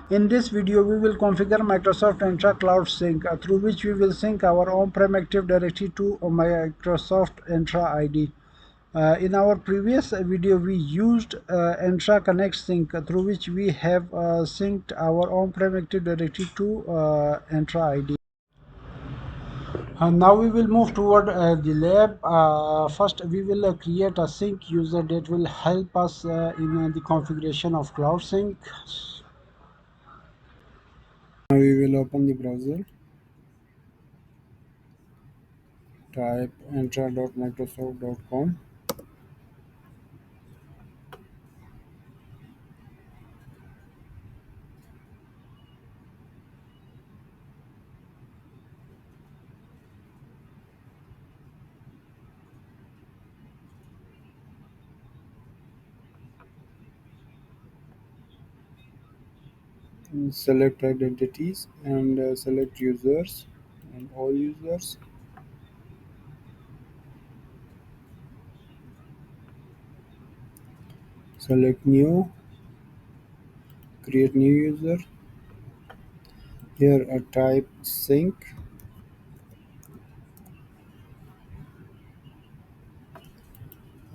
In this video, we will configure Microsoft Entra Cloud Sync, through which we will sync our on-prem Active Directory to Microsoft Entra ID. In our previous video, we used Entra Connect Sync, through which we have synced our on-prem Active Directory to Entra ID. Now we will move toward the lab. First, we will create a sync user that will help us in the configuration of Cloud Sync. Now we will open the browser, type entra.microsoft.com. Select identities and select users and all users. Select new, create new user. Here a type sync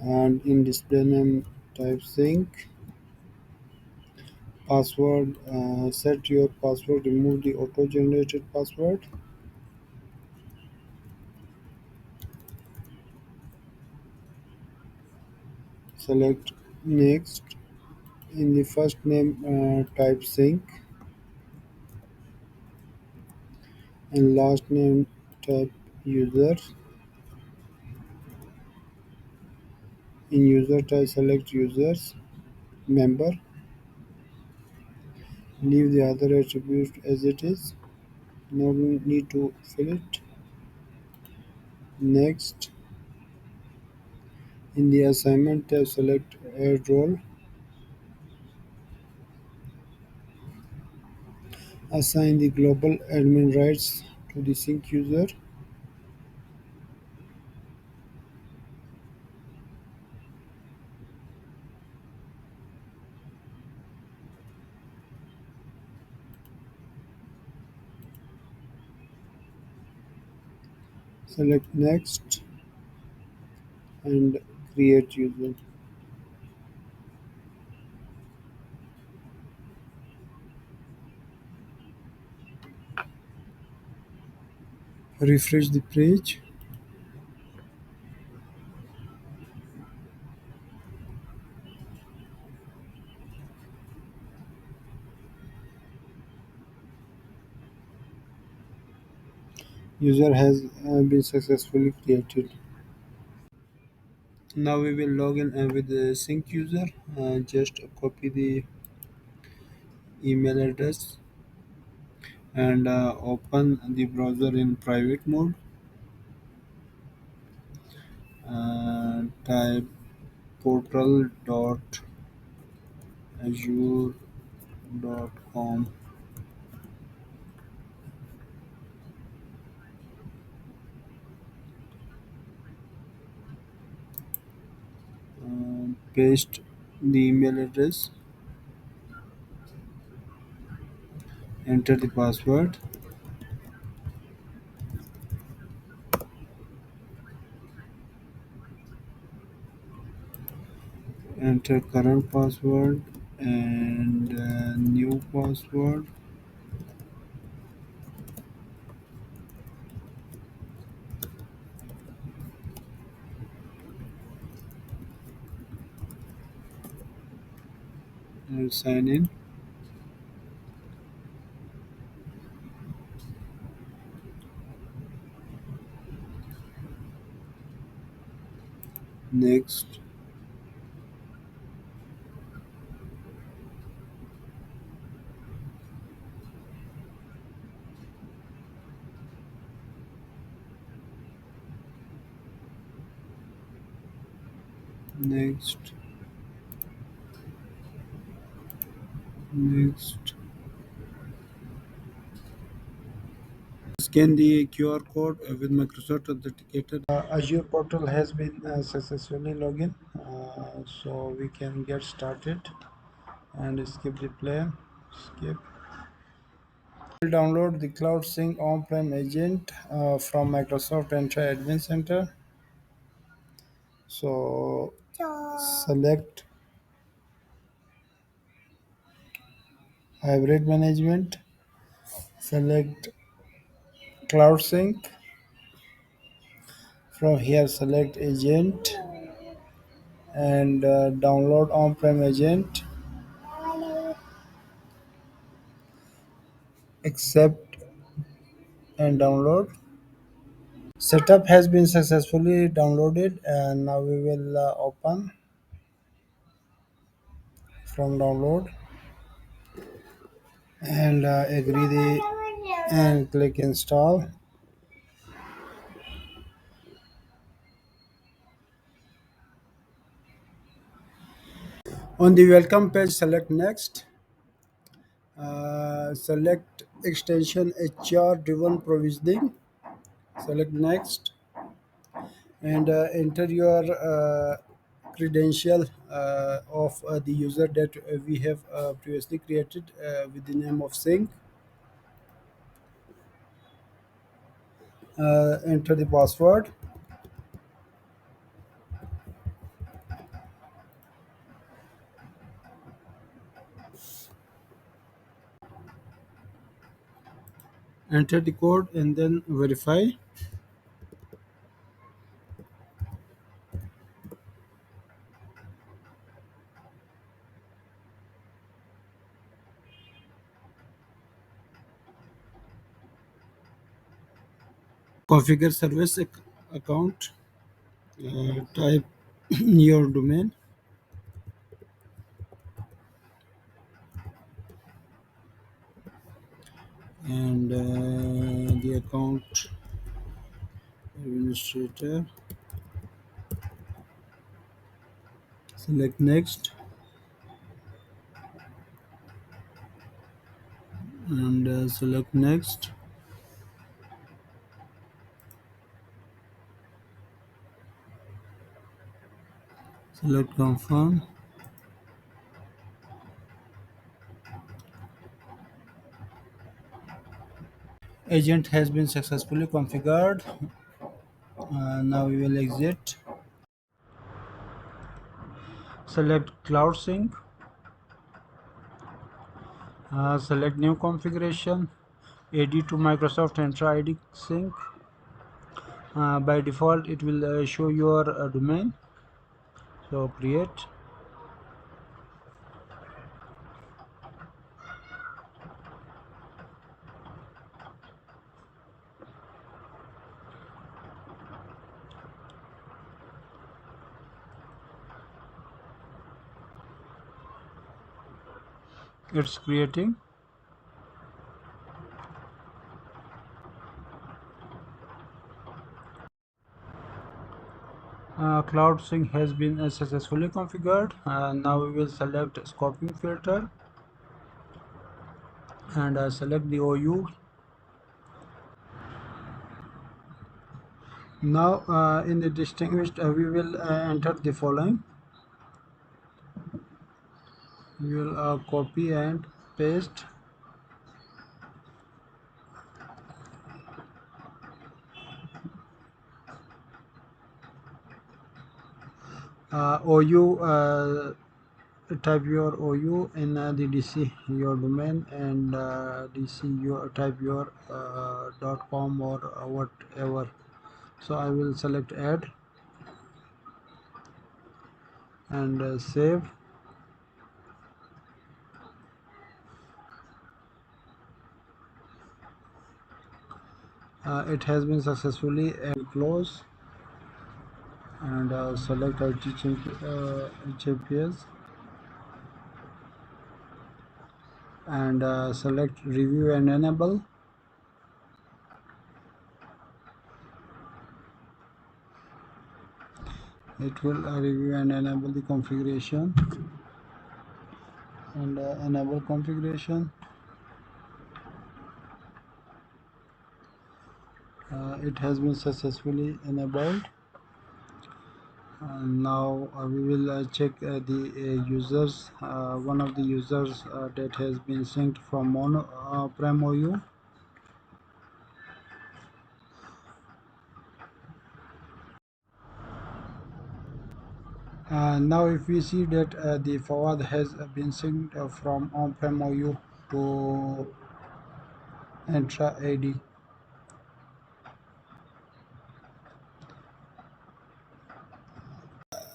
and in display name type sync. Password, set your password, remove the auto generated password. Select next. In the first name type sync and last name type user. In user type select users member. Leave the other attribute as it is. No need to fill it. Next. In the assignment tab select add role. Assign the global admin rights to the sync user. Select next and create user. Refresh the page. User has been successfully created. Now we will log in with the sync user. Just copy the email address and open the browser in private mode. Type portal.azure.com. Paste the email address. Enter the password. Enter current password and new password. And sign in. Next. Next. Next. Scan the QR code with Microsoft Authenticator. Azure portal has been successfully logged in, so we can get started and skip the play. Skip. We'll download the Cloud Sync on-prem agent from Microsoft Entra Admin Center. So select hybrid management, select Cloud Sync. From here select agent and download on-prem agent, accept and download. Setup has been successfully downloaded and now we will open from download and agree the and click install. On the welcome page select next, select extension HR driven provisioning, select next and enter your credential of the user that we have previously created with the name of sync. Enter the password. Enter the code and then verify. Configure service account. Type your domain and the account administrator. Select next and select next. Select confirm. Agent has been successfully configured. Now we will exit. Select Cloud Sync. Select new configuration. AD to Microsoft Entra ID sync. By default, it will show your domain. So create. It's creating. Cloud Sync has been successfully configured. Now we will select scoping filter and select the OU. Now in the distinguished we will enter the following. We will copy and paste. OU, type your OU in the DC your domain and DC your type your .com or whatever. So I will select add and save. It has been successfully close and select HAPS and select review and enable. It will review and enable the configuration and enable configuration. It has been successfully enabled. Now we will check the users. One of the users that has been synced from mono prem OU. Now if we see that the forward has been synced from on-prem OU to Entra AD.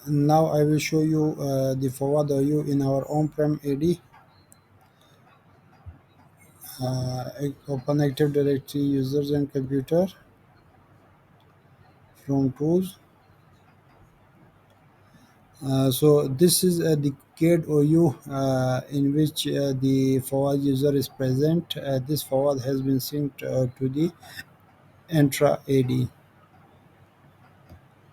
Now I will show you the forward OU in our on-prem AD. Open Active Directory users and computer from tools. So this is the CAD OU in which the forward user is present. This forward has been synced to the Entra AD.